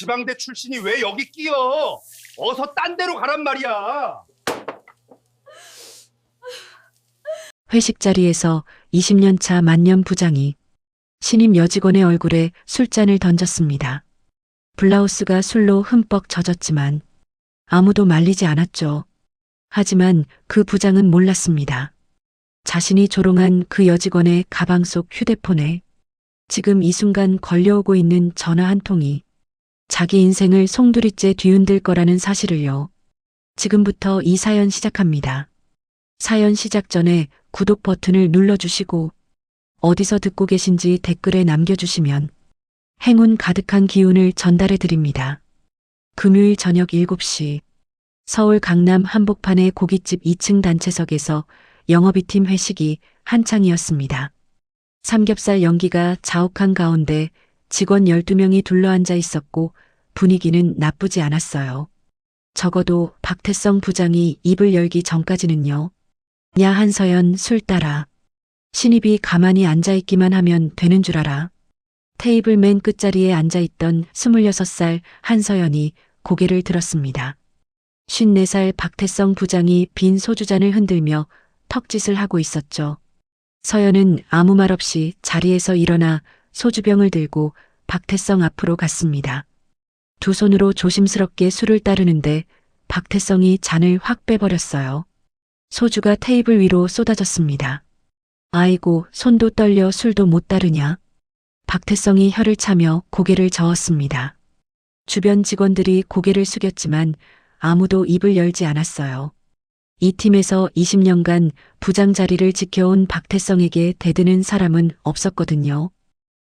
지방대 출신이 왜 여기 끼어? 어서 딴 데로 가란 말이야. 회식 자리에서 20년 차 만년 부장이 신임 여직원의 얼굴에 술잔을 던졌습니다. 블라우스가 술로 흠뻑 젖었지만 아무도 말리지 않았죠. 하지만 그 부장은 몰랐습니다. 자신이 조롱한 그 여직원의 가방 속 휴대폰에 지금 이 순간 걸려오고 있는 전화 한 통이 자기 인생을 송두리째 뒤흔들 거라는 사실을요. 지금부터 이 사연 시작합니다. 사연 시작 전에 구독 버튼을 눌러주시고 어디서 듣고 계신지 댓글에 남겨주시면 행운 가득한 기운을 전달해 드립니다. 금요일 저녁 7시 서울 강남 한복판의 고깃집 2층 단체석에서 영업이팀 회식이 한창이었습니다. 삼겹살 연기가 자욱한 가운데 직원 12명이 둘러앉아 있었고 분위기는 나쁘지 않았어요. 적어도 박태성 부장이 입을 열기 전까지는요. 야 한서연 술 따라. 신입이 가만히 앉아있기만 하면 되는 줄 알아. 테이블 맨 끝자리에 앉아있던 26살 한서연이 고개를 들었습니다. 54살 박태성 부장이 빈 소주잔을 흔들며 턱짓을 하고 있었죠. 서연은 아무 말 없이 자리에서 일어나 소주병을 들고 박태성 앞으로 갔습니다. 두 손으로 조심스럽게 술을 따르는데 박태성이 잔을 확 빼버렸어요. 소주가 테이블 위로 쏟아졌습니다. 아이고, 손도 떨려 술도 못 따르냐. 박태성이 혀를 차며 고개를 저었습니다. 주변 직원들이 고개를 숙였지만 아무도 입을 열지 않았어요. 이 팀에서 20년간 부장 자리를 지켜온 박태성에게 대드는 사람은 없었거든요.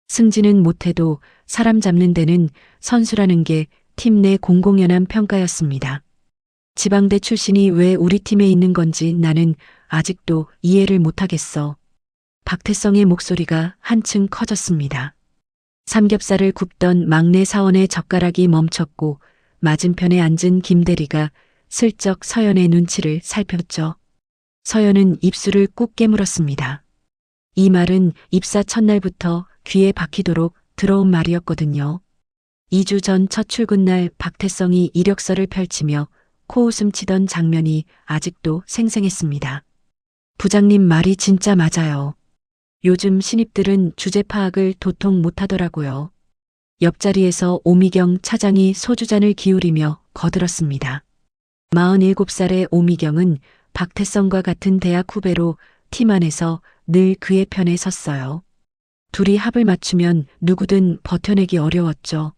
승진은 못해도 사람 잡는 데는 선수라는 게 팀 내 공공연한 평가였습니다. 지방대 출신이 왜 우리 팀에 있는 건지 나는 아직도 이해를 못하겠어. 박태성의 목소리가 한층 커졌습니다. 삼겹살을 굽던 막내 사원의 젓가락이 멈췄고 맞은편에 앉은 김대리가 슬쩍 서연의 눈치를 살폈죠. 서연은 입술을 꾹 깨물었습니다. 이 말은 입사 첫날부터 귀에 박히도록 들어온 말이었거든요. 2주 전 첫 출근날 박태성이 이력서를 펼치며 코웃음 치던 장면이 아직도 생생했습니다. 부장님 말이 진짜 맞아요. 요즘 신입들은 주제 파악을 도통 못하더라고요. 옆자리에서 오미경 차장이 소주잔을 기울이며 거들었습니다. 47살의 오미경은 박태성과 같은 대학 후배로 팀 안에서 늘 그의 편에 섰어요. 둘이 합을 맞추면 누구든 버텨내기 어려웠죠.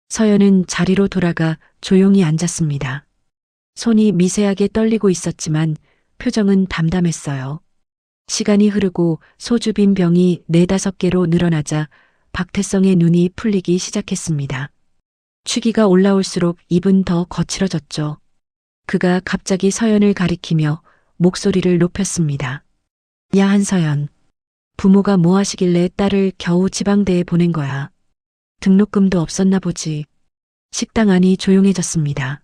서연은 자리로 돌아가 조용히 앉았습니다. 손이 미세하게 떨리고 있었지만 표정은 담담했어요. 시간이 흐르고 소주 빈 병이 4-5개로 늘어나자 박태성의 눈이 풀리기 시작했습니다. 취기가 올라올수록 입은 더 거칠어졌죠. 그가 갑자기 서연을 가리키며 목소리를 높였습니다. 야 한서연, 부모가 뭐 하시길래 딸을 겨우 지방대에 보낸 거야. 등록금도 없었나 보지. 식당 안이 조용해졌습니다.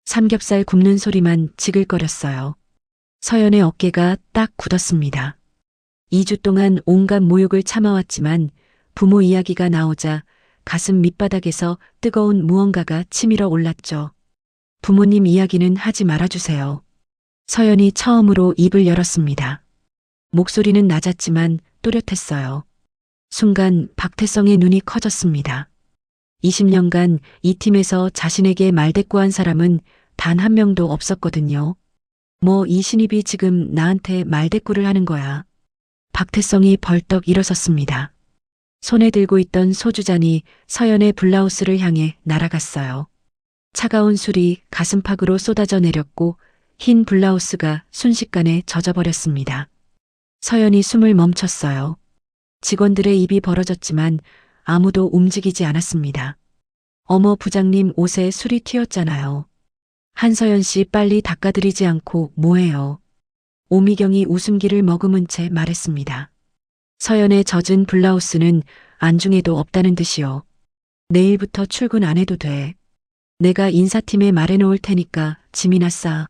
삼겹살 굽는 소리만 지글거렸어요. 서연의 어깨가 딱 굳었습니다. 2주 동안 온갖 모욕을 참아왔지만 부모 이야기가 나오자 가슴 밑바닥에서 뜨거운 무언가가 치밀어 올랐죠. 부모님 이야기는 하지 말아주세요. 서연이 처음으로 입을 열었습니다. 목소리는 낮았지만 또렷했어요. 순간 박태성의 눈이 커졌습니다. 20년간 이 팀에서 자신에게 말대꾸한 사람은 단 한 명도 없었거든요. 뭐 이 신입이 지금 나한테 말대꾸를 하는 거야. 박태성이 벌떡 일어섰습니다. 손에 들고 있던 소주잔이 서연의 블라우스를 향해 날아갔어요. 차가운 술이 가슴팍으로 쏟아져 내렸고 흰 블라우스가 순식간에 젖어버렸습니다. 서연이 숨을 멈췄어요. 직원들의 입이 벌어졌지만 아무도 움직이지 않았습니다. 어머 부장님 옷에 술이 튀었잖아요. 한서연 씨 빨리 닦아드리지 않고 뭐해요. 오미경이 웃음기를 머금은 채 말했습니다. 서연의 젖은 블라우스는 안중에도 없다는 듯이요. 내일부터 출근 안 해도 돼. 내가 인사팀에 말해놓을 테니까 짐이나 싸.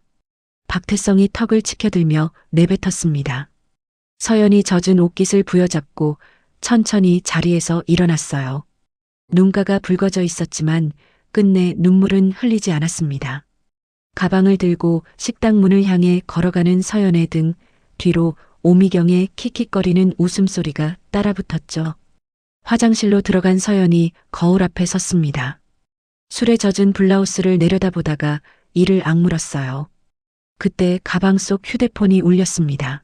박태성이 턱을 치켜들며 내뱉었습니다. 서연이 젖은 옷깃을 부여잡고 천천히 자리에서 일어났어요. 눈가가 붉어져 있었지만 끝내 눈물은 흘리지 않았습니다. 가방을 들고 식당 문을 향해 걸어가는 서연의 등 뒤로 오미경의 킥킥거리는 웃음소리가 따라붙었죠. 화장실로 들어간 서연이 거울 앞에 섰습니다. 술에 젖은 블라우스를 내려다보다가 이를 악물었어요. 그때 가방 속 휴대폰이 울렸습니다.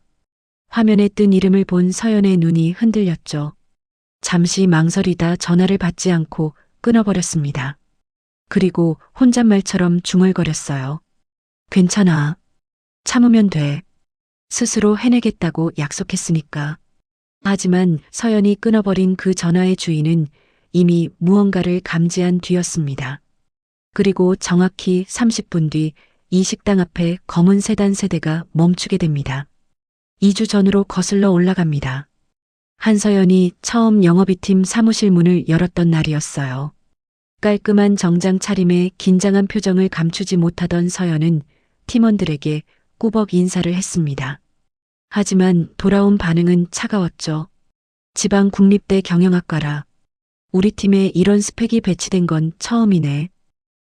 화면에 뜬 이름을 본 서연의 눈이 흔들렸죠. 잠시 망설이다 전화를 받지 않고 끊어버렸습니다. 그리고 혼잣말처럼 중얼거렸어요. 괜찮아. 참으면 돼. 스스로 해내겠다고 약속했으니까. 하지만 서연이 끊어버린 그 전화의 주인은 이미 무언가를 감지한 뒤였습니다. 그리고 정확히 30분 뒤 이 식당 앞에 검은 세단 세대가 멈추게 됩니다. 2주 전으로 거슬러 올라갑니다. 한서연이 처음 영업이팀 사무실 문을 열었던 날이었어요. 깔끔한 정장 차림에 긴장한 표정을 감추지 못하던 서연은 팀원들에게 꾸벅 인사를 했습니다. 하지만 돌아온 반응은 차가웠죠. 지방 국립대 경영학과라. 우리 팀에 이런 스펙이 배치된 건 처음이네.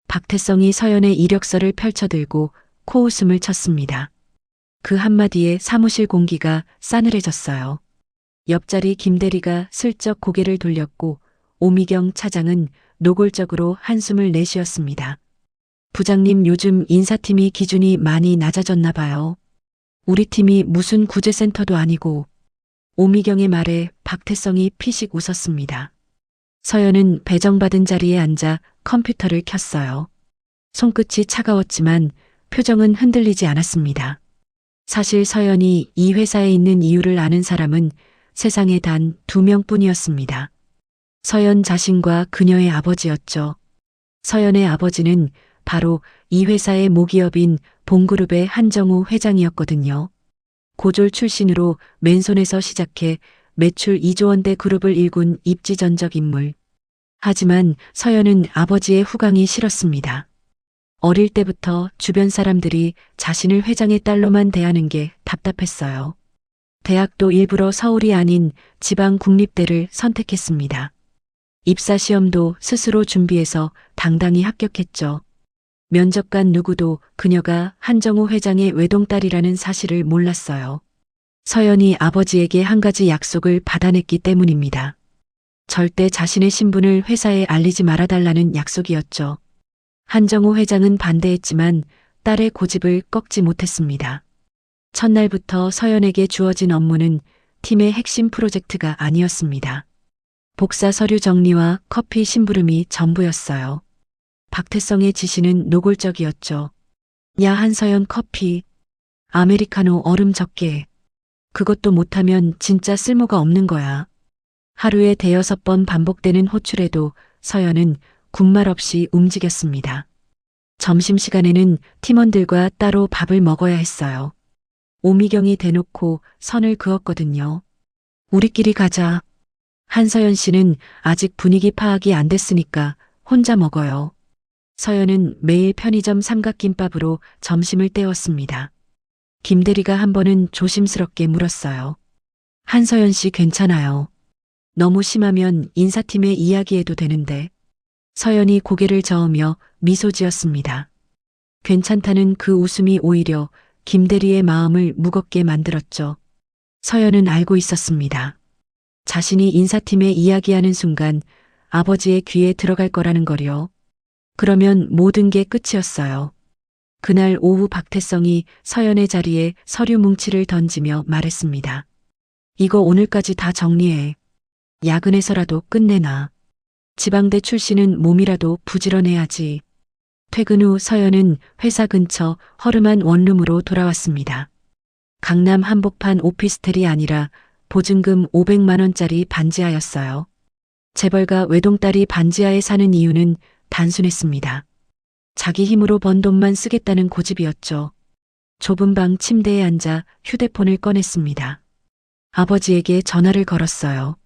박태성이 서연의 이력서를 펼쳐들고 코웃음을 쳤습니다. 그 한마디에 사무실 공기가 싸늘해졌어요. 옆자리 김대리가 슬쩍 고개를 돌렸고 오미경 차장은 노골적으로 한숨을 내쉬었습니다. 부장님, 요즘 인사팀이 기준이 많이 낮아졌나 봐요. 우리 팀이 무슨 구제센터도 아니고. 오미경의 말에 박태성이 피식 웃었습니다. 서연은 배정받은 자리에 앉아 컴퓨터를 켰어요. 손끝이 차가웠지만 표정은 흔들리지 않았습니다. 사실 서연이 이 회사에 있는 이유를 아는 사람은 세상에 단 2명뿐이었습니다. 서연 자신과 그녀의 아버지였죠. 서연의 아버지는 바로 이 회사의 모기업인 봉그룹의 한정우 회장이었거든요. 고졸 출신으로 맨손에서 시작해 매출 2조 원대 그룹을 일군 입지전적 인물. 하지만 서연은 아버지의 후광이 싫었습니다. 어릴 때부터 주변 사람들이 자신을 회장의 딸로만 대하는 게 답답했어요. 대학도 일부러 서울이 아닌 지방 국립대를 선택했습니다. 입사 시험도 스스로 준비해서 당당히 합격했죠. 면접관 누구도 그녀가 한정우 회장의 외동딸이라는 사실을 몰랐어요. 서연이 아버지에게 한 가지 약속을 받아냈기 때문입니다. 절대 자신의 신분을 회사에 알리지 말아달라는 약속이었죠. 한정우 회장은 반대했지만 딸의 고집을 꺾지 못했습니다. 첫날부터 서연에게 주어진 업무는 팀의 핵심 프로젝트가 아니었습니다. 복사 서류 정리와 커피 심부름이 전부였어요. 박태성의 지시는 노골적이었죠. 야, 한서연, 커피. 아메리카노 얼음 적게. 그것도 못하면 진짜 쓸모가 없는 거야. 하루에 5번 반복되는 호출에도 서연은 군말 없이 움직였습니다. 점심시간에는 팀원들과 따로 밥을 먹어야 했어요. 오미경이 대놓고 선을 그었거든요. 우리끼리 가자. 한서연 씨는 아직 분위기 파악이 안 됐으니까 혼자 먹어요. 서연은 매일 편의점 삼각김밥으로 점심을 때웠습니다. 김대리가 한 번은 조심스럽게 물었어요. 한서연 씨 괜찮아요. 너무 심하면 인사팀에 이야기해도 되는데. 서연이 고개를 저으며 미소 지었습니다. 괜찮다는 그 웃음이 오히려 김대리의 마음을 무겁게 만들었죠. 서연은 알고 있었습니다. 자신이 인사팀에 이야기하는 순간 아버지의 귀에 들어갈 거라는 거요. 그러면 모든 게 끝이었어요. 그날 오후 박태성이 서연의 자리에 서류 뭉치를 던지며 말했습니다. 이거 오늘까지 다 정리해. 야근해서라도 끝내놔. 지방대 출신은 몸이라도 부지런해야지. 퇴근 후 서연은 회사 근처 허름한 원룸으로 돌아왔습니다. 강남 한복판 오피스텔이 아니라 보증금 500만 원짜리 반지하였어요. 재벌가 외동딸이 반지하에 사는 이유는 단순했습니다. 자기 힘으로 번 돈만 쓰겠다는 고집이었죠. 좁은 방 침대에 앉아 휴대폰을 꺼냈습니다. 아버지에게 전화를 걸었어요.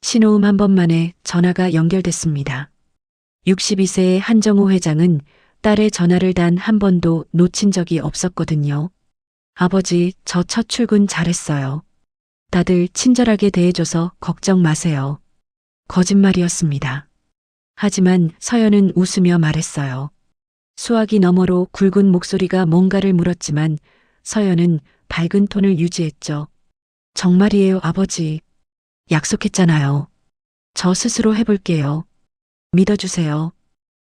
신호음 한 번만에 전화가 연결됐습니다. 62세의 한정우 회장은 딸의 전화를 단 한 번도 놓친 적이 없었거든요. 아버지, 저 첫 출근 잘했어요. 다들 친절하게 대해줘서 걱정 마세요. 거짓말이었습니다. 하지만 서연은 웃으며 말했어요. 수화기 너머로 굵은 목소리가 뭔가를 물었지만 서연은 밝은 톤을 유지했죠. 정말이에요, 아버지. 약속했잖아요. 저 스스로 해볼게요. 믿어주세요.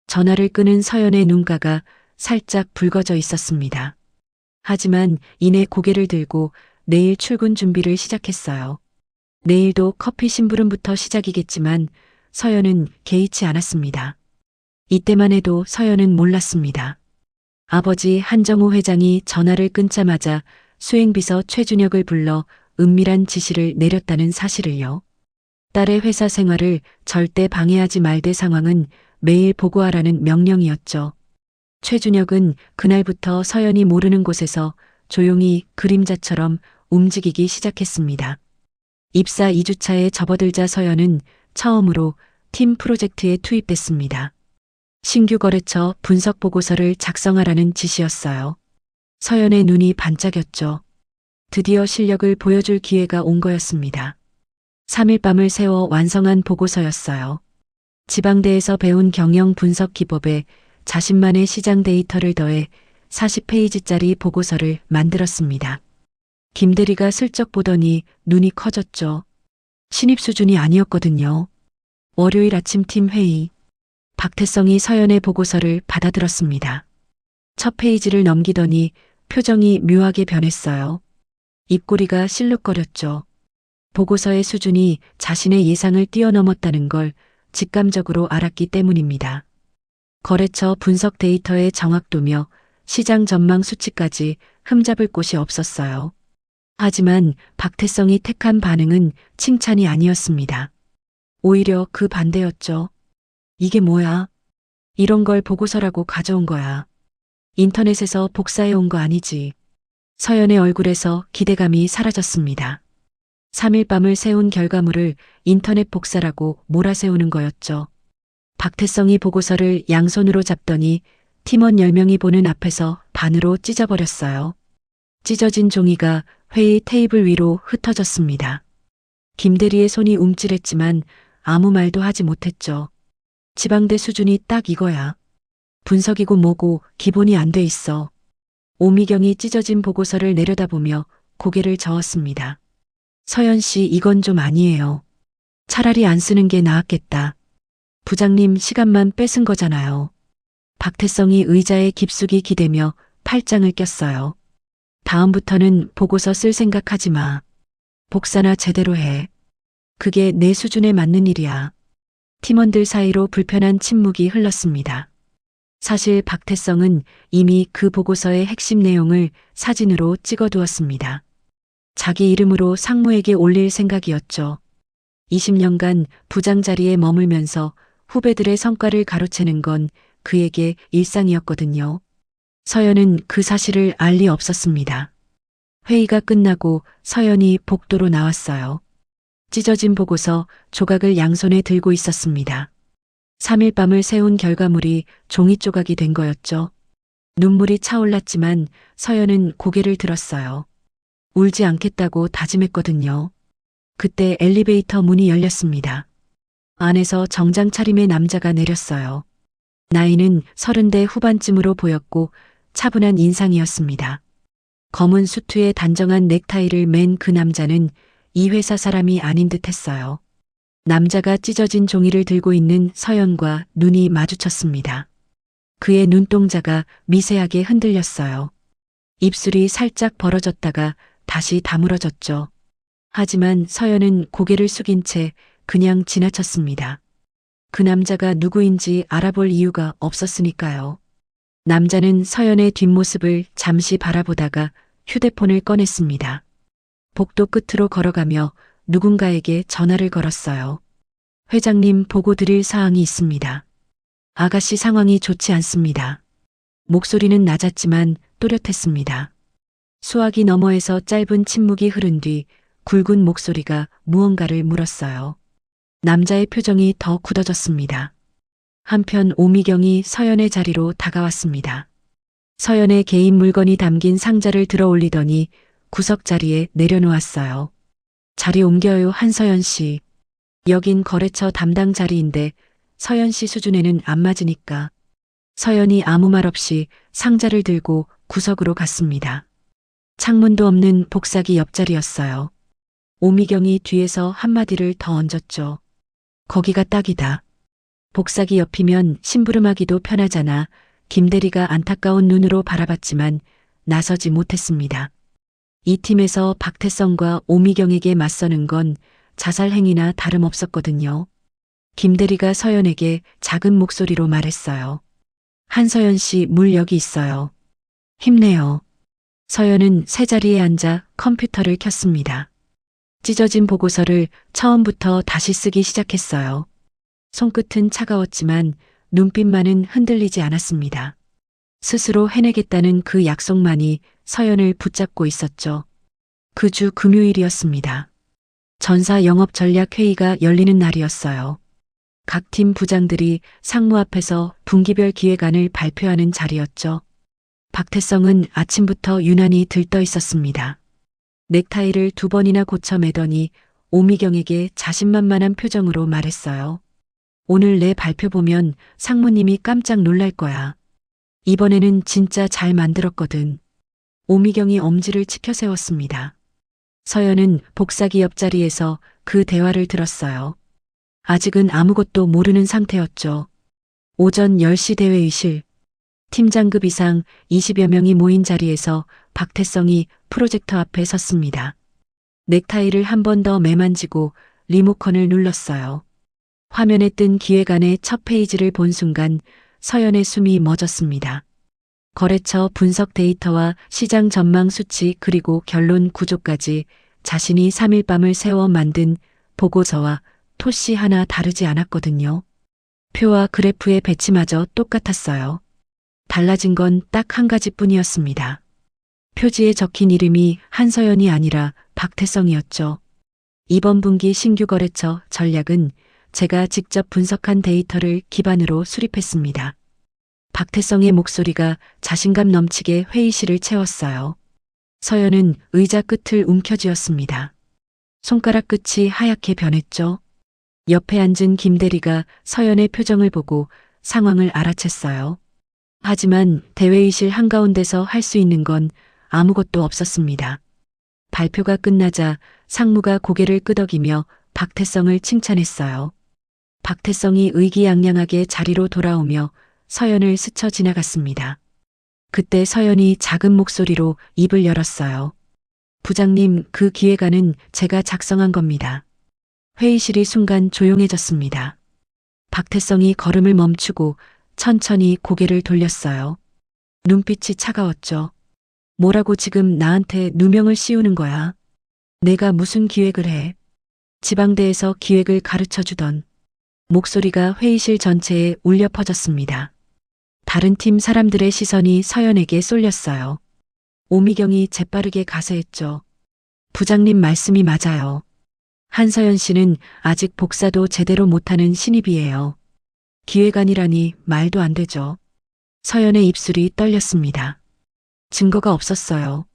전화를 끄는 서연의 눈가가 살짝 붉어져 있었습니다. 하지만 이내 고개를 들고 내일 출근 준비를 시작했어요. 내일도 커피 심부름부터 시작이겠지만 서연은 개의치 않았습니다. 이때만 해도 서연은 몰랐습니다. 아버지 한정우 회장이 전화를 끊자마자 수행비서 최준혁을 불러 은밀한 지시를 내렸다는 사실을요. 딸의 회사 생활을 절대 방해하지 말대 상황은 매일 보고하라는 명령이었죠. 최준혁은 그날부터 서연이 모르는 곳에서 조용히 그림자처럼 움직이기 시작했습니다. 입사 2주차에 접어들자 서연은 처음으로 팀 프로젝트에 투입됐습니다. 신규 거래처 분석 보고서를 작성하라는 지시였어요. 서연의 눈이 반짝였죠. 드디어 실력을 보여줄 기회가 온 거였습니다. 3일 밤을 새워 완성한 보고서였어요. 지방대에서 배운 경영 분석 기법에 자신만의 시장 데이터를 더해 40페이지짜리 보고서를 만들었습니다. 김대리가 슬쩍 보더니 눈이 커졌죠. 신입 수준이 아니었거든요. 월요일 아침 팀 회의. 박태성이 서연의 보고서를 받아들었습니다. 첫 페이지를 넘기더니 표정이 묘하게 변했어요. 입꼬리가 실룩거렸죠. 보고서의 수준이 자신의 예상을 뛰어넘었다는 걸 직감적으로 알았기 때문입니다. 거래처 분석 데이터의 정확도며 시장 전망 수치까지 흠잡을 곳이 없었어요. 하지만 박태성이 택한 반응은 칭찬이 아니었습니다. 오히려 그 반대였죠. 이게 뭐야? 이런 걸 보고서라고 가져온 거야. 인터넷에서 복사해 온 거 아니지. 서연의 얼굴에서 기대감이 사라졌습니다. 3일 밤을 세운 결과물을 인터넷 복사라고 몰아세우는 거였죠. 박태성이 보고서를 양손으로 잡더니 팀원 10명이 보는 앞에서 반으로 찢어버렸어요. 찢어진 종이가 회의 테이블 위로 흩어졌습니다. 김대리의 손이 움찔했지만 아무 말도 하지 못했죠. 지방대 수준이 딱 이거야. 분석이고 뭐고 기본이 안 돼 있어. 오미경이 찢어진 보고서를 내려다보며 고개를 저었습니다. 서연 씨, 이건 좀 아니에요. 차라리 안 쓰는 게 나았겠다. 부장님 시간만 뺏은 거잖아요. 박태성이 의자에 깊숙이 기대며 팔짱을 꼈어요. 다음부터는 보고서 쓸 생각하지 마. 복사나 제대로 해. 그게 내 수준에 맞는 일이야. 팀원들 사이로 불편한 침묵이 흘렀습니다. 사실 박태성은 이미 그 보고서의 핵심 내용을 사진으로 찍어두었습니다. 자기 이름으로 상무에게 올릴 생각이었죠. 20년간 부장 자리에 머물면서 후배들의 성과를 가로채는 건 그에게 일상이었거든요. 서연은 그 사실을 알 리 없었습니다. 회의가 끝나고 서연이 복도로 나왔어요. 찢어진 보고서 조각을 양손에 들고 있었습니다. 3일 밤을 세운 결과물이 종이 조각이 된 거였죠. 눈물이 차올랐지만 서연은 고개를 들었어요. 울지 않겠다고 다짐했거든요. 그때 엘리베이터 문이 열렸습니다. 안에서 정장 차림의 남자가 내렸어요. 나이는 30대 후반쯤으로 보였고 차분한 인상이었습니다. 검은 수트에 단정한 넥타이를 맨 그 남자는 이 회사 사람이 아닌 듯 했어요. 남자가 찢어진 종이를 들고 있는 서연과 눈이 마주쳤습니다. 그의 눈동자가 미세하게 흔들렸어요. 입술이 살짝 벌어졌다가 다시 다물어졌죠. 하지만 서연은 고개를 숙인 채 그냥 지나쳤습니다. 그 남자가 누구인지 알아볼 이유가 없었으니까요. 남자는 서연의 뒷모습을 잠시 바라보다가 휴대폰을 꺼냈습니다. 복도 끝으로 걸어가며 누군가에게 전화를 걸었어요. 회장님, 보고 드릴 사항이 있습니다. 아가씨 상황이 좋지 않습니다. 목소리는 낮았지만 또렷했습니다. 수화기 너머에서 짧은 침묵이 흐른 뒤 굵은 목소리가 무언가를 물었어요. 남자의 표정이 더 굳어졌습니다. 한편 오미경이 서연의 자리로 다가왔습니다. 서연의 개인 물건이 담긴 상자를 들어 올리더니 구석 자리에 내려놓았어요. 자리 옮겨요, 한서연 씨. 여긴 거래처 담당 자리인데 서연 씨 수준에는 안 맞으니까. 서연이 아무 말 없이 상자를 들고 구석으로 갔습니다. 창문도 없는 복사기 옆자리였어요. 오미경이 뒤에서 한마디를 더 얹었죠. 거기가 딱이다. 복사기 옆이면 심부름하기도 편하잖아. 김대리가 안타까운 눈으로 바라봤지만 나서지 못했습니다. 이 팀에서 박태성과 오미경에게 맞서는 건 자살 행위나 다름없었거든요. 김대리가 서연에게 작은 목소리로 말했어요. 한서연 씨 물 여기 있어요. 힘내요. 서연은 새 자리에 앉아 컴퓨터를 켰습니다. 찢어진 보고서를 처음부터 다시 쓰기 시작했어요. 손끝은 차가웠지만 눈빛만은 흔들리지 않았습니다. 스스로 해내겠다는 그 약속만이 서연을 붙잡고 있었죠. 그 주 금요일이었습니다. 전사 영업 전략 회의가 열리는 날이었어요. 각 팀 부장들이 상무 앞에서 분기별 기획안을 발표하는 자리였죠. 박태성은 아침부터 유난히 들떠 있었습니다. 넥타이를 2번이나 고쳐 매더니 오미경에게 자신만만한 표정으로 말했어요. 오늘 내 발표 보면 상무님이 깜짝 놀랄 거야. 이번에는 진짜 잘 만들었거든. 오미경이 엄지를 치켜 세웠습니다. 서연은 복사기 옆자리에서 그 대화를 들었어요. 아직은 아무것도 모르는 상태였죠. 오전 10시 대회의실. 팀장급 이상 20여 명이 모인 자리에서 박태성이 프로젝터 앞에 섰습니다. 넥타이를 한 번 더 매만지고 리모컨을 눌렀어요. 화면에 뜬 기획안의 첫 페이지를 본 순간 서연의 숨이 멎었습니다. 거래처 분석 데이터와 시장 전망 수치 그리고 결론 구조까지 자신이 3일 밤을 새워 만든 보고서와 토시 하나 다르지 않았거든요. 표와 그래프의 배치마저 똑같았어요. 달라진 건 딱 한 가지뿐이었습니다. 표지에 적힌 이름이 한서연이 아니라 박태성이었죠. 이번 분기 신규 거래처 전략은 제가 직접 분석한 데이터를 기반으로 수립했습니다. 박태성의 목소리가 자신감 넘치게 회의실을 채웠어요. 서연은 의자 끝을 움켜쥐었습니다. 손가락 끝이 하얗게 변했죠. 옆에 앉은 김대리가 서연의 표정을 보고 상황을 알아챘어요. 하지만 대회의실 한가운데서 할 수 있는 건 아무것도 없었습니다. 발표가 끝나자 상무가 고개를 끄덕이며 박태성을 칭찬했어요. 박태성이 의기양양하게 자리로 돌아오며 서연을 스쳐 지나갔습니다. 그때 서연이 작은 목소리로 입을 열었어요. 부장님, 그 기획안은 제가 작성한 겁니다. 회의실이 순간 조용해졌습니다. 박태성이 걸음을 멈추고 천천히 고개를 돌렸어요. 눈빛이 차가웠죠. 뭐라고 지금 나한테 누명을 씌우는 거야? 내가 무슨 기획을 해? 지방대에서 기획을 가르쳐 주던 목소리가 회의실 전체에 울려 퍼졌습니다. 다른 팀 사람들의 시선이 서연에게 쏠렸어요. 오미경이 재빠르게 가세했죠. 부장님 말씀이 맞아요. 한서연 씨는 아직 복사도 제대로 못하는 신입이에요. 기획안이라니 말도 안 되죠. 서연의 입술이 떨렸습니다. 증거가 없었어요.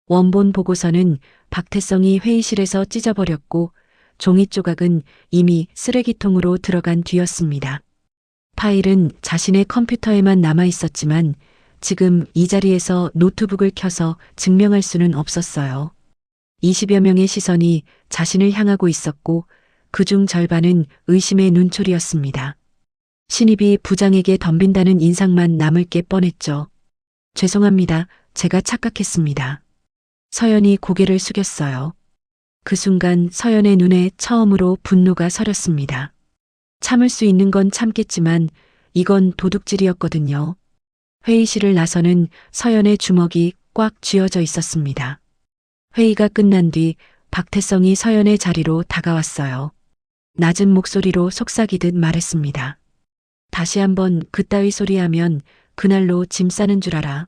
원본 보고서는 박태성이 회의실에서 찢어버렸고 종이 조각은 이미 쓰레기통으로 들어간 뒤였습니다. 파일은 자신의 컴퓨터에만 남아 있었지만 지금 이 자리에서 노트북을 켜서 증명할 수는 없었어요. 20여 명의 시선이 자신을 향하고 있었고 그중 절반은 의심의 눈초리였습니다. 신입이 부장에게 덤빈다는 인상만 남을 게 뻔했죠. 죄송합니다. 제가 착각했습니다. 서연이 고개를 숙였어요. 그 순간 서연의 눈에 처음으로 분노가 서렸습니다. 참을 수 있는 건 참겠지만 이건 도둑질이었거든요. 회의실을 나서는 서연의 주먹이 꽉 쥐어져 있었습니다. 회의가 끝난 뒤 박태성이 서연의 자리로 다가왔어요. 낮은 목소리로 속삭이듯 말했습니다. 다시 한번 그따위 소리하면 그날로 짐 싸는 줄 알아.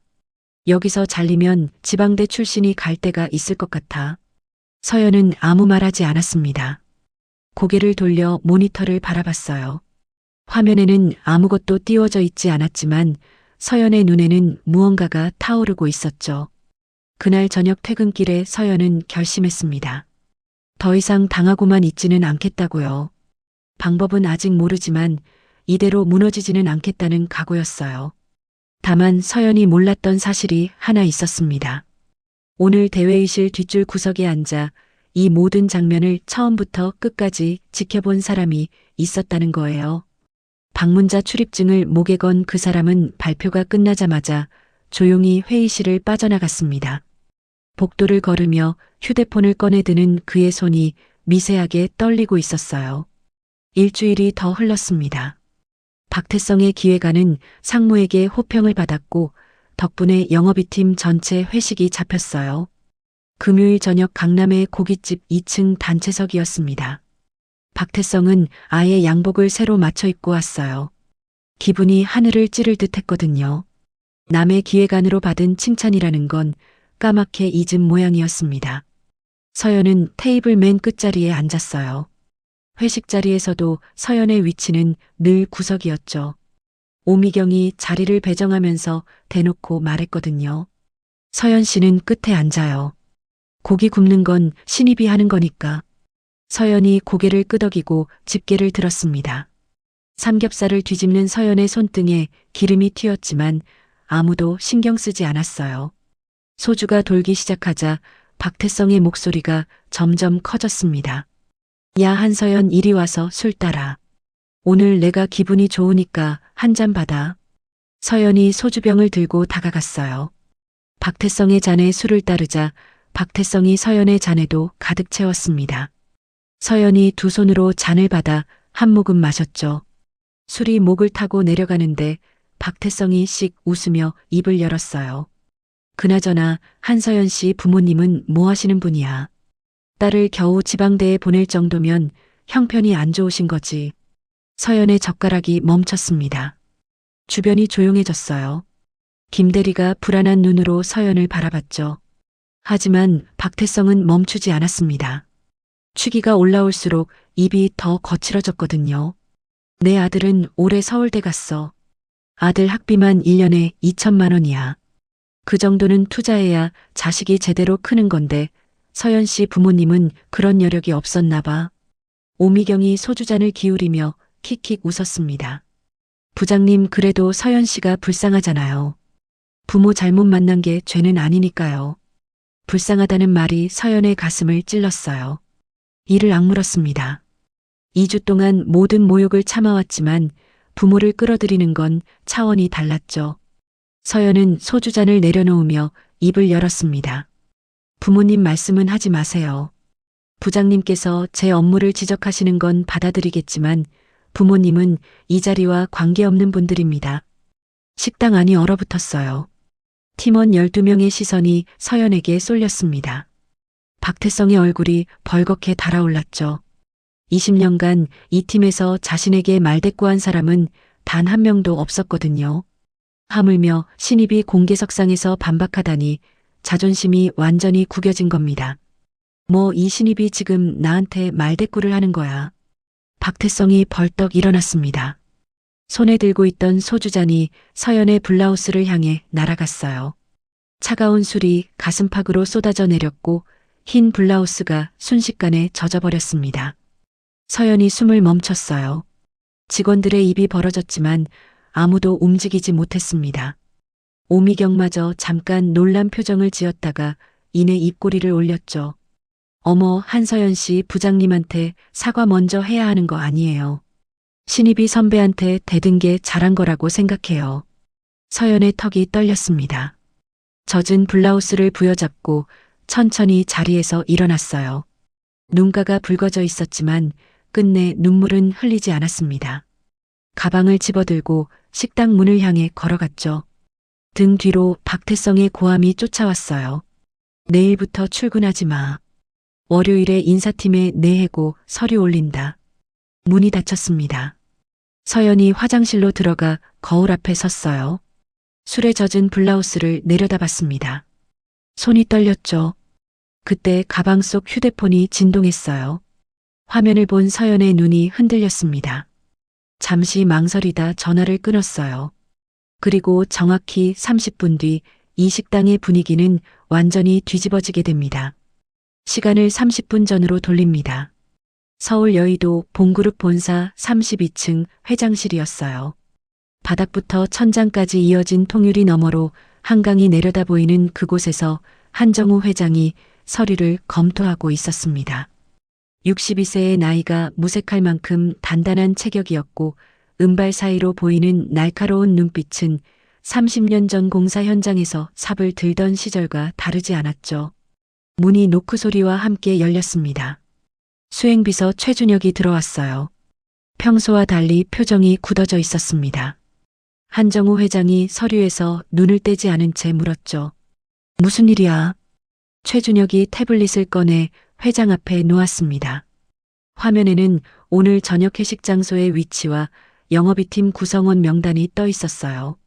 여기서 잘리면 지방대 출신이 갈 때가 있을 것 같아. 서연은 아무 말하지 않았습니다. 고개를 돌려 모니터를 바라봤어요. 화면에는 아무것도 띄워져 있지 않았지만 서연의 눈에는 무언가가 타오르고 있었죠. 그날 저녁 퇴근길에 서연은 결심했습니다. 더 이상 당하고만 있지는 않겠다고요. 방법은 아직 모르지만 이대로 무너지지는 않겠다는 각오였어요. 다만 서연이 몰랐던 사실이 하나 있었습니다. 오늘 대회의실 뒷줄 구석에 앉아 이 모든 장면을 처음부터 끝까지 지켜본 사람이 있었다는 거예요. 방문자 출입증을 목에 건 그 사람은 발표가 끝나자마자 조용히 회의실을 빠져나갔습니다. 복도를 걸으며 휴대폰을 꺼내드는 그의 손이 미세하게 떨리고 있었어요. 일주일이 더 흘렀습니다. 박태성의 기획안은 상무에게 호평을 받았고 덕분에 영업이팀 전체 회식이 잡혔어요. 금요일 저녁 강남의 고깃집 2층 단체석이었습니다. 박태성은 아예 양복을 새로 맞춰 입고 왔어요. 기분이 하늘을 찌를 듯 했거든요. 남의 기획안으로 받은 칭찬이라는 건 까맣게 잊은 모양이었습니다. 서연은 테이블 맨 끝자리에 앉았어요. 회식 자리에서도 서연의 위치는 늘 구석이었죠. 오미경이 자리를 배정하면서 대놓고 말했거든요. 서연 씨는 끝에 앉아요. 고기 굽는 건 신입이 하는 거니까. 서연이 고개를 끄덕이고 집게를 들었습니다. 삼겹살을 뒤집는 서연의 손등에 기름이 튀었지만 아무도 신경 쓰지 않았어요. 소주가 돌기 시작하자 박태성의 목소리가 점점 커졌습니다. 야, 한서연, 이리 와서 술 따라. 오늘 내가 기분이 좋으니까 한 잔 받아. 서연이 소주병을 들고 다가갔어요. 박태성의 잔에 술을 따르자 박태성이 서연의 잔에도 가득 채웠습니다. 서연이 두 손으로 잔을 받아 한 모금 마셨죠. 술이 목을 타고 내려가는데 박태성이 씩 웃으며 입을 열었어요. 그나저나 한서연 씨 부모님은 뭐 하시는 분이야? 딸을 겨우 지방대에 보낼 정도면 형편이 안 좋으신 거지. 서연의 젓가락이 멈췄습니다. 주변이 조용해졌어요. 김대리가 불안한 눈으로 서연을 바라봤죠. 하지만 박태성은 멈추지 않았습니다. 취기가 올라올수록 입이 더 거칠어졌거든요. 내 아들은 올해 서울대 갔어. 아들 학비만 1년에 2천만 원이야. 그 정도는 투자해야 자식이 제대로 크는 건데 서연 씨 부모님은 그런 여력이 없었나 봐. 오미경이 소주잔을 기울이며 킥킥 웃었습니다. 부장님, 그래도 서연 씨가 불쌍하잖아요. 부모 잘못 만난 게 죄는 아니니까요. 불쌍하다는 말이 서연의 가슴을 찔렀어요. 이를 악물었습니다. 2주 동안 모든 모욕을 참아왔지만 부모를 끌어들이는 건 차원이 달랐죠. 서연은 소주잔을 내려놓으며 입을 열었습니다. 부모님 말씀은 하지 마세요. 부장님께서 제 업무를 지적하시는 건 받아들이겠지만 부모님은 이 자리와 관계없는 분들입니다. 식당 안이 얼어붙었어요. 팀원 12명의 시선이 서연에게 쏠렸습니다. 박태성의 얼굴이 벌겋게 달아올랐죠. 20년간 이 팀에서 자신에게 말대꾸한 사람은 단 한 명도 없었거든요. 하물며 신입이 공개석상에서 반박하다니 자존심이 완전히 구겨진 겁니다. 뭐 이 신입이 지금 나한테 말대꾸를 하는 거야. 박태성이 벌떡 일어났습니다. 손에 들고 있던 소주잔이 서연의 블라우스를 향해 날아갔어요. 차가운 술이 가슴팍으로 쏟아져 내렸고 흰 블라우스가 순식간에 젖어버렸습니다. 서연이 숨을 멈췄어요. 직원들의 입이 벌어졌지만 아무도 움직이지 못했습니다. 오미경마저 잠깐 놀란 표정을 지었다가 이내 입꼬리를 올렸죠. 어머, 한서연 씨, 부장님한테 사과 먼저 해야 하는 거 아니에요. 신입이 선배한테 대든 게 잘한 거라고 생각해요. 서연의 턱이 떨렸습니다. 젖은 블라우스를 부여잡고 천천히 자리에서 일어났어요. 눈가가 붉어져 있었지만 끝내 눈물은 흘리지 않았습니다. 가방을 집어들고 식당 문을 향해 걸어갔죠. 등 뒤로 박태성의 고함이 쫓아왔어요. 내일부터 출근하지 마. 월요일에 인사팀에 내해고 서류 올린다. 문이 닫혔습니다. 서연이 화장실로 들어가 거울 앞에 섰어요. 술에 젖은 블라우스를 내려다봤습니다. 손이 떨렸죠. 그때 가방 속 휴대폰이 진동했어요. 화면을 본 서연의 눈이 흔들렸습니다. 잠시 망설이다 전화를 끊었어요. 그리고 정확히 30분 뒤 이 식당의 분위기는 완전히 뒤집어지게 됩니다. 시간을 30분 전으로 돌립니다. 서울 여의도 봉그룹 본사 32층 회장실이었어요. 바닥부터 천장까지 이어진 통유리 너머로 한강이 내려다 보이는 그곳에서 한정우 회장이 서류를 검토하고 있었습니다. 62세의 나이가 무색할 만큼 단단한 체격이었고 은발 사이로 보이는 날카로운 눈빛은 30년 전 공사 현장에서 삽을 들던 시절과 다르지 않았죠. 문이 노크 소리와 함께 열렸습니다. 수행비서 최준혁이 들어왔어요. 평소와 달리 표정이 굳어져 있었습니다. 한정우 회장이 서류에서 눈을 떼지 않은 채 물었죠. 무슨 일이야? 최준혁이 태블릿을 꺼내 회장 앞에 놓았습니다. 화면에는 오늘 저녁 회식 장소의 위치와 영업이팀 구성원 명단이 떠 있었어요.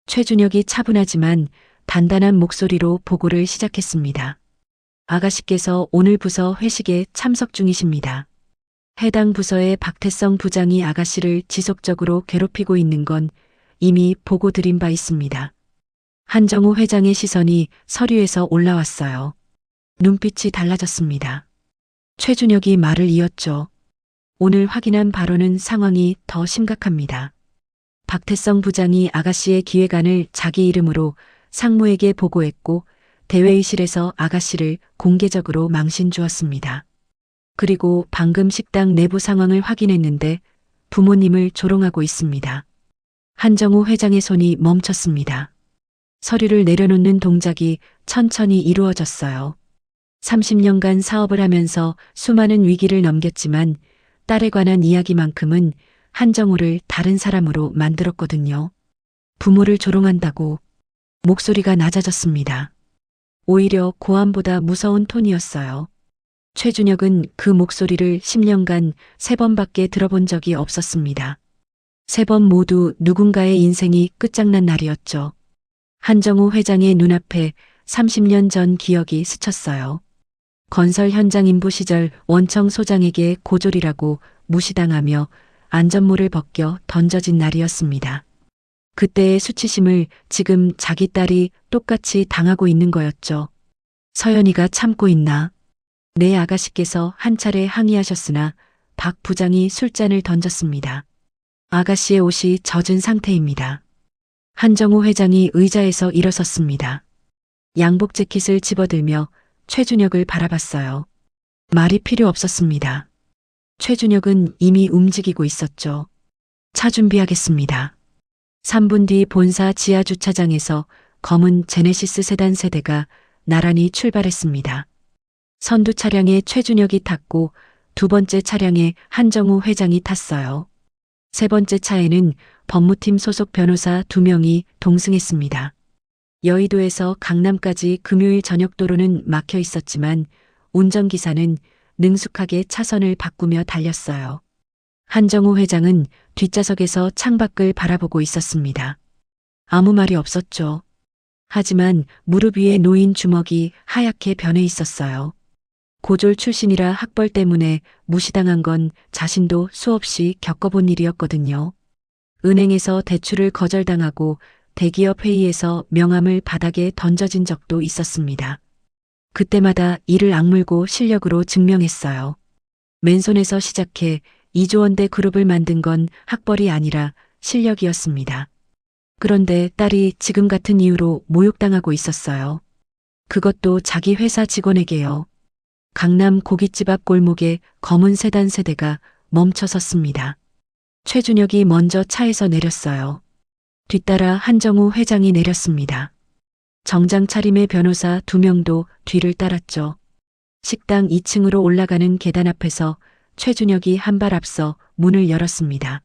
최준혁이 차분하지만 단단한 목소리로 보고를 시작했습니다. 아가씨께서 오늘 부서 회식에 참석 중이십니다. 해당 부서의 박태성 부장이 아가씨를 지속적으로 괴롭히고 있는 건 이미 보고 드린 바 있습니다. 한정우 회장의 시선이 서류에서 올라왔어요. 눈빛이 달라졌습니다. 최준혁이 말을 이었죠. 오늘 확인한 바로는 상황이 더 심각합니다. 박태성 부장이 아가씨의 기획안을 자기 이름으로 상무에게 보고했고 대회의실에서 아가씨를 공개적으로 망신 주었습니다. 그리고 방금 식당 내부 상황을 확인했는데 부모님을 조롱하고 있습니다. 한정우 회장의 손이 멈췄습니다. 서류를 내려놓는 동작이 천천히 이루어졌어요. 30년간 사업을 하면서 수많은 위기를 넘겼지만 딸에 관한 이야기만큼은 한정우를 다른 사람으로 만들었거든요. 부모를 조롱한다고. 목소리가 낮아졌습니다. 오히려 고함보다 무서운 톤이었어요. 최준혁은 그 목소리를 10년간 3번밖에 들어본 적이 없었습니다. 3번 모두 누군가의 인생이 끝장난 날이었죠. 한정우 회장의 눈앞에 30년 전 기억이 스쳤어요. 건설 현장 인부 시절 원청 소장에게 고졸이라고 무시당하며 안전모를 벗겨 던져진 날이었습니다. 그때의 수치심을 지금 자기 딸이 똑같이 당하고 있는 거였죠. 서연이가 참고 있나? 내 아가씨께서 한 차례 항의하셨으나 박 부장이 술잔을 던졌습니다. 아가씨의 옷이 젖은 상태입니다. 한정우 회장이 의자에서 일어섰습니다. 양복 재킷을 집어들며 최준혁을 바라봤어요. 말이 필요 없었습니다. 최준혁은 이미 움직이고 있었죠. 차 준비하겠습니다. 3분 뒤 본사 지하 주차장에서 검은 제네시스 세단 세대가 나란히 출발했습니다. 선두 차량에 최준혁이 탔고 두 번째 차량에 한정우 회장이 탔어요. 세 번째 차에는 법무팀 소속 변호사 2명이 동승했습니다. 여의도에서 강남까지 금요일 저녁 도로는 막혀 있었지만 운전기사는 능숙하게 차선을 바꾸며 달렸어요. 한정우 회장은 뒷좌석에서 창밖을 바라보고 있었습니다. 아무 말이 없었죠. 하지만 무릎 위에 놓인 주먹이 하얗게 변해 있었어요. 고졸 출신이라 학벌 때문에 무시당한 건 자신도 수없이 겪어본 일이었거든요. 은행에서 대출을 거절당하고 대기업 회의에서 명함을 바닥에 던져진 적도 있었습니다. 그때마다 이를 악물고 실력으로 증명했어요. 맨손에서 시작해 2조 원대 그룹을 만든 건 학벌이 아니라 실력이었습니다. 그런데 딸이 지금 같은 이유로 모욕당하고 있었어요. 그것도 자기 회사 직원에게요. 강남 고깃집 앞 골목에 검은 세단 세대가 멈춰 섰습니다. 최준혁이 먼저 차에서 내렸어요. 뒤따라 한정우 회장이 내렸습니다. 정장 차림의 변호사 2명도 뒤를 따랐죠. 식당 2층으로 올라가는 계단 앞에서 최준혁이 한 발 앞서 문을 열었습니다.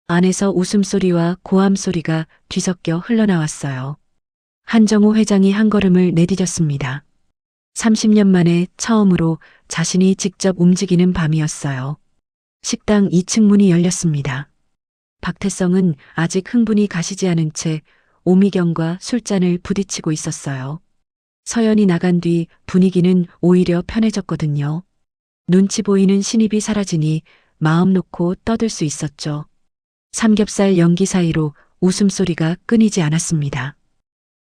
안에서 웃음소리와 고함소리가 뒤섞여 흘러나왔어요. 한정우 회장이 한 걸음을 내디뎠습니다. 30년 만에 처음으로 자신이 직접 움직이는 밤이었어요. 식당 2층 문이 열렸습니다. 박태성은 아직 흥분이 가시지 않은 채 오미경과 술잔을 부딪히고 있었어요. 서연이 나간 뒤 분위기는 오히려 편해졌거든요. 눈치 보이는 신입이 사라지니 마음 놓고 떠들 수 있었죠. 삼겹살 연기 사이로 웃음소리가 끊이지 않았습니다.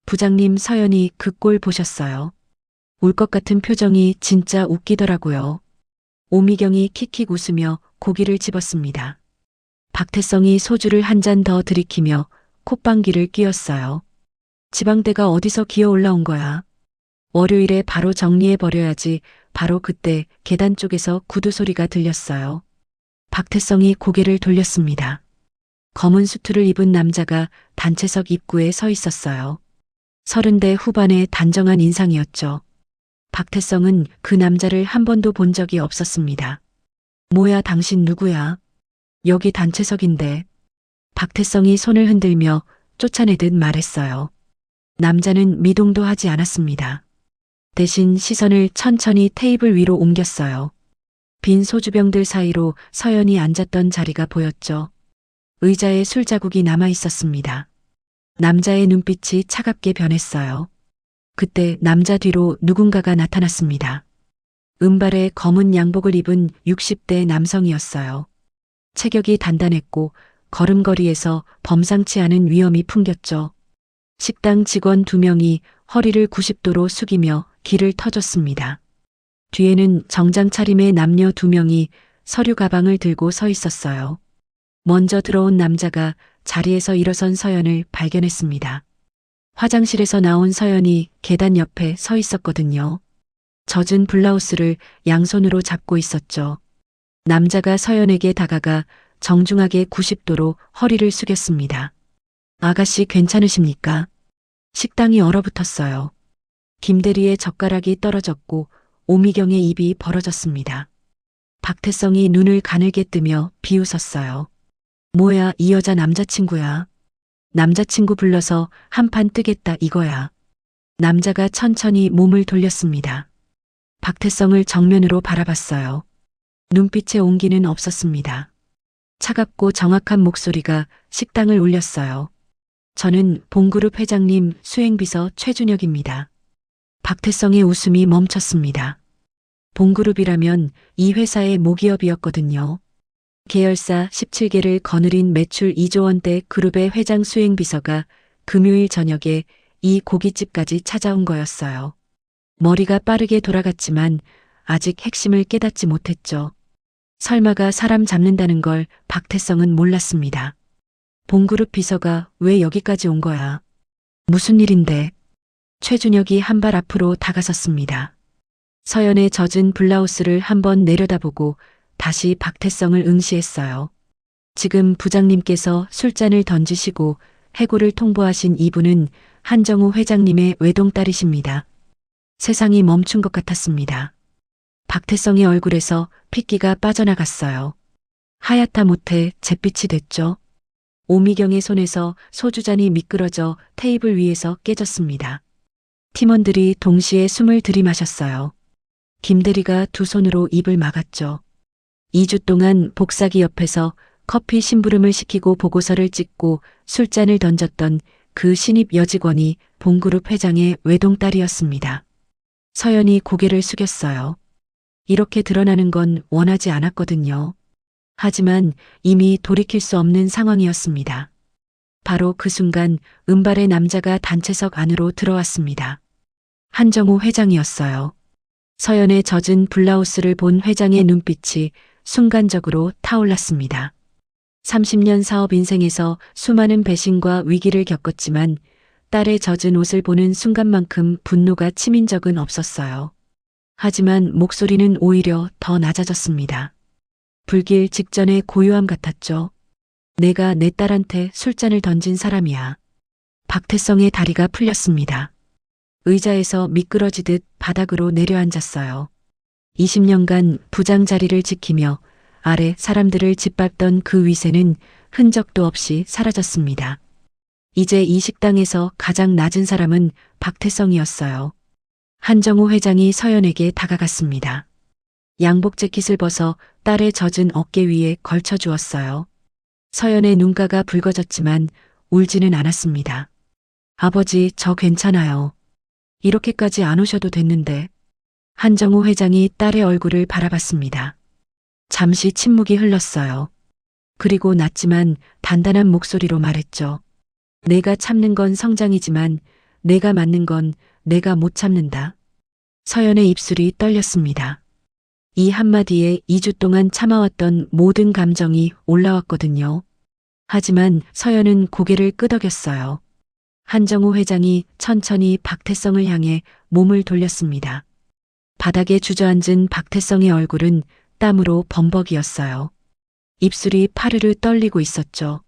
부장님 서연이 그 꼴 보셨어요? 울 것 같은 표정이 진짜 웃기더라고요. 오미경이 킥킥 웃으며 고기를 집었습니다. 박태성이 소주를 한 잔 더 들이키며 콧방귀를 뀌었어요. 지방대가 어디서 기어 올라온 거야? 월요일에 바로 정리해버려야지. 바로 그때 계단 쪽에서 구두 소리가 들렸어요. 박태성이 고개를 돌렸습니다. 검은 수트를 입은 남자가 단체석 입구에 서 있었어요. 30대 후반의 단정한 인상이었죠. 박태성은 그 남자를 한 번도 본 적이 없었습니다. 뭐야, 당신 누구야? 여기 단체석인데. 박태성이 손을 흔들며 쫓아내듯 말했어요. 남자는 미동도 하지 않았습니다. 대신 시선을 천천히 테이블 위로 옮겼어요. 빈 소주병들 사이로 서연이 앉았던 자리가 보였죠. 의자에 술 자국이 남아 있었습니다. 남자의 눈빛이 차갑게 변했어요. 그때 남자 뒤로 누군가가 나타났습니다. 은발에 검은 양복을 입은 60대 남성이었어요. 체격이 단단했고 걸음걸이에서 범상치 않은 위엄이 풍겼죠. 식당 직원 2명이 허리를 90도로 숙이며 길을 터줬습니다. 뒤에는 정장 차림의 남녀 2명이 서류 가방을 들고 서 있었어요. 먼저 들어온 남자가 자리에서 일어선 서연을 발견했습니다. 화장실에서 나온 서연이 계단 옆에 서 있었거든요. 젖은 블라우스를 양손으로 잡고 있었죠. 남자가 서연에게 다가가 정중하게 90도로 허리를 숙였습니다. 아가씨 괜찮으십니까? 식당이 얼어붙었어요. 김대리의 젓가락이 떨어졌고 오미경의 입이 벌어졌습니다. 박태성이 눈을 가늘게 뜨며 비웃었어요. 뭐야, 이 여자 남자친구야. 남자친구 불러서 한판 뜨겠다 이거야. 남자가 천천히 몸을 돌렸습니다. 박태성을 정면으로 바라봤어요. 눈빛에 온기는 없었습니다. 차갑고 정확한 목소리가 식당을 울렸어요. 저는 본그룹 회장님 수행비서 최준혁입니다. 박태성의 웃음이 멈췄습니다. 본그룹이라면 이 회사의 모기업이었거든요. 계열사 17개를 거느린 매출 2조 원대 그룹의 회장 수행비서가 금요일 저녁에 이 고깃집까지 찾아온 거였어요. 머리가 빠르게 돌아갔지만 아직 핵심을 깨닫지 못했죠. 설마가 사람 잡는다는 걸 박태성은 몰랐습니다. 본그룹 비서가 왜 여기까지 온 거야? 무슨 일인데? 최준혁이 한 발 앞으로 다가섰습니다. 서연의 젖은 블라우스를 한번 내려다보고 다시 박태성을 응시했어요. 지금 부장님께서 술잔을 던지시고 해고를 통보하신 이분은 한정우 회장님의 외동딸이십니다. 세상이 멈춘 것 같았습니다. 박태성의 얼굴에서 핏기가 빠져나갔어요. 하얗다 못해 잿빛이 됐죠. 오미경의 손에서 소주잔이 미끄러져 테이블 위에서 깨졌습니다. 팀원들이 동시에 숨을 들이마셨어요. 김대리가 두 손으로 입을 막았죠. 2주 동안 복사기 옆에서 커피 심부름을 시키고 보고서를 찍고 술잔을 던졌던 그 신입 여직원이 본그룹 회장의 외동딸이었습니다. 서연이 고개를 숙였어요. 이렇게 드러나는 건 원하지 않았거든요. 하지만 이미 돌이킬 수 없는 상황이었습니다. 바로 그 순간 은발의 남자가 단체석 안으로 들어왔습니다. 한정우 회장이었어요. 서연의 젖은 블라우스를 본 회장의 눈빛이 순간적으로 타올랐습니다. 30년 사업 인생에서 수많은 배신과 위기를 겪었지만 딸의 젖은 옷을 보는 순간만큼 분노가 치민 적은 없었어요. 하지만 목소리는 오히려 더 낮아졌습니다. 불길 직전의 고요함 같았죠. 내가 내 딸한테 술잔을 던진 사람이야. 박태성의 다리가 풀렸습니다. 의자에서 미끄러지듯 바닥으로 내려앉았어요. 20년간 부장 자리를 지키며 아래 사람들을 짓밟던 그 위세는 흔적도 없이 사라졌습니다. 이제 이 식당에서 가장 낮은 사람은 박태성이었어요. 한정우 회장이 서연에게 다가갔습니다. 양복 재킷을 벗어 딸의 젖은 어깨 위에 걸쳐 주었어요. 서연의 눈가가 붉어졌지만 울지는 않았습니다. 아버지, 저 괜찮아요. 이렇게까지 안 오셔도 됐는데. 한정우 회장이 딸의 얼굴을 바라봤습니다. 잠시 침묵이 흘렀어요. 그리고 낮지만 단단한 목소리로 말했죠. 내가 참는 건 성장이지만 내가 맞는 건 내가 못 참는다. 서연의 입술이 떨렸습니다. 이 한마디에 2주 동안 참아왔던 모든 감정이 올라왔거든요. 하지만 서연은 고개를 끄덕였어요. 한정우 회장이 천천히 박태성을 향해 몸을 돌렸습니다. 바닥에 주저앉은 박태성의 얼굴은 땀으로 범벅이었어요. 입술이 파르르 떨리고 있었죠.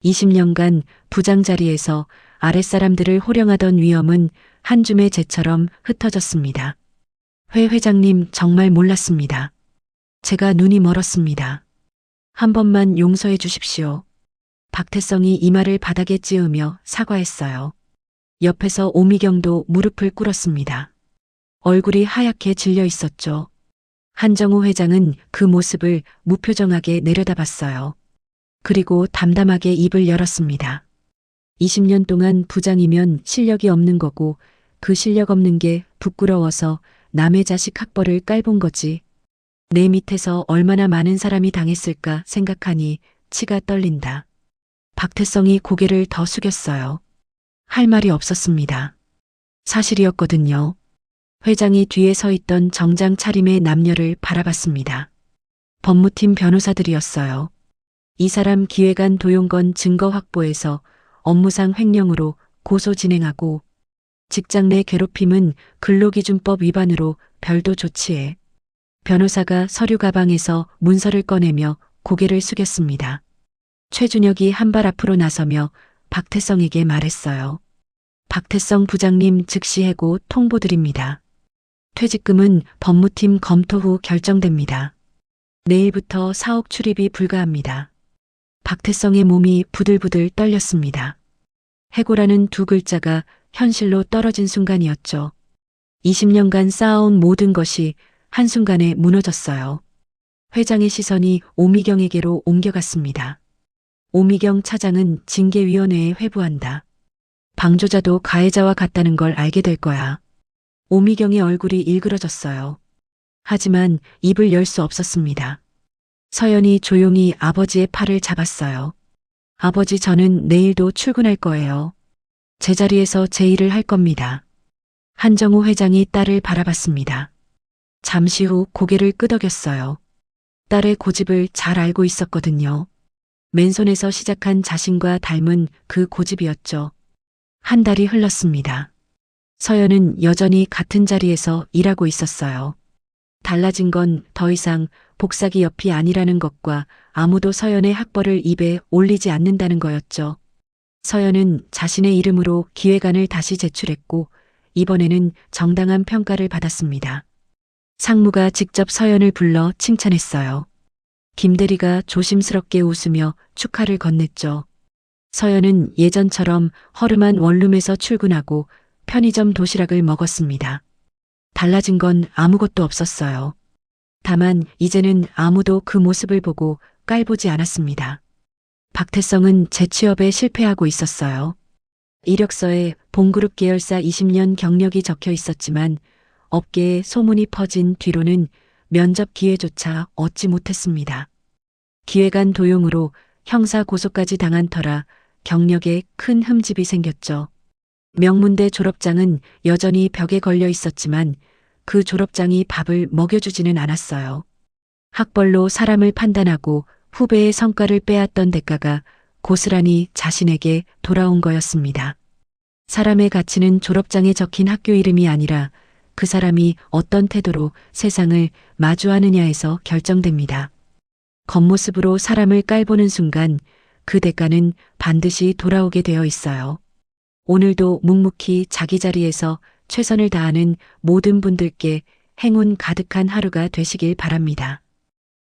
20년간 부장 자리에서 아랫사람들을 호령하던 위엄은 한 줌의 재처럼 흩어졌습니다. 회 회장님 정말 몰랐습니다. 제가 눈이 멀었습니다. 한 번만 용서해 주십시오. 박태성이 이마를 바닥에 찌으며 사과했어요. 옆에서 오미경도 무릎을 꿇었습니다. 얼굴이 하얗게 질려 있었죠. 한정우 회장은 그 모습을 무표정하게 내려다봤어요. 그리고 담담하게 입을 열었습니다. 20년 동안 부장이면 실력이 없는 거고 그 실력 없는 게 부끄러워서 남의 자식 학벌을 깔본 거지. 내 밑에서 얼마나 많은 사람이 당했을까 생각하니 치가 떨린다. 박태성이 고개를 더 숙였어요. 할 말이 없었습니다. 사실이었거든요. 회장이 뒤에 서 있던 정장 차림의 남녀를 바라봤습니다. 법무팀 변호사들이었어요. 이 사람 기획안 도용건 증거 확보해서 업무상 횡령으로 고소 진행하고 직장 내 괴롭힘은 근로기준법 위반으로 별도 조치해. 변호사가 서류 가방에서 문서를 꺼내며 고개를 숙였습니다. 최준혁이 한 발 앞으로 나서며 박태성에게 말했어요. 박태성 부장님 즉시 해고 통보드립니다. 퇴직금은 법무팀 검토 후 결정됩니다. 내일부터 사옥 출입이 불가합니다. 박태성의 몸이 부들부들 떨렸습니다. 해고라는 두 글자가 현실로 떨어진 순간이었죠. 20년간 쌓아온 모든 것이 한순간에 무너졌어요. 회장의 시선이 오미경에게로 옮겨갔습니다. 오미경 차장은 징계위원회에 회부한다. 방조자도 가해자와 같다는 걸 알게 될 거야. 오미경의 얼굴이 일그러졌어요. 하지만 입을 열 수 없었습니다. 서연이 조용히 아버지의 팔을 잡았어요. 아버지, 저는 내일도 출근할 거예요. 제자리에서 제 일을 할 겁니다. 한정우 회장이 딸을 바라봤습니다. 잠시 후 고개를 끄덕였어요. 딸의 고집을 잘 알고 있었거든요. 맨손에서 시작한 자신과 닮은 그 고집이었죠. 한 달이 흘렀습니다. 서연은 여전히 같은 자리에서 일하고 있었어요. 달라진 건 더 이상 복사기 옆이 아니라는 것과 아무도 서연의 학벌을 입에 올리지 않는다는 거였죠. 서연은 자신의 이름으로 기획안을 다시 제출했고 이번에는 정당한 평가를 받았습니다. 상무가 직접 서연을 불러 칭찬했어요. 김대리가 조심스럽게 웃으며 축하를 건넸죠. 서연은 예전처럼 허름한 원룸에서 출근하고 편의점 도시락을 먹었습니다. 달라진 건 아무것도 없었어요. 다만 이제는 아무도 그 모습을 보고 깔보지 않았습니다. 박태성은 재취업에 실패하고 있었어요. 이력서에 본그룹 계열사 20년 경력이 적혀 있었지만 업계에 소문이 퍼진 뒤로는 면접 기회조차 얻지 못했습니다. 기획안 도용으로 형사 고소까지 당한 터라 경력에 큰 흠집이 생겼죠. 명문대 졸업장은 여전히 벽에 걸려 있었지만 그 졸업장이 밥을 먹여주지는 않았어요. 학벌로 사람을 판단하고 후배의 성과를 빼앗던 대가가 고스란히 자신에게 돌아온 거였습니다. 사람의 가치는 졸업장에 적힌 학교 이름이 아니라 그 사람이 어떤 태도로 세상을 마주하느냐에서 결정됩니다. 겉모습으로 사람을 깔보는 순간 그 대가는 반드시 돌아오게 되어 있어요. 오늘도 묵묵히 자기 자리에서 최선을 다하는 모든 분들께 행운 가득한 하루가 되시길 바랍니다.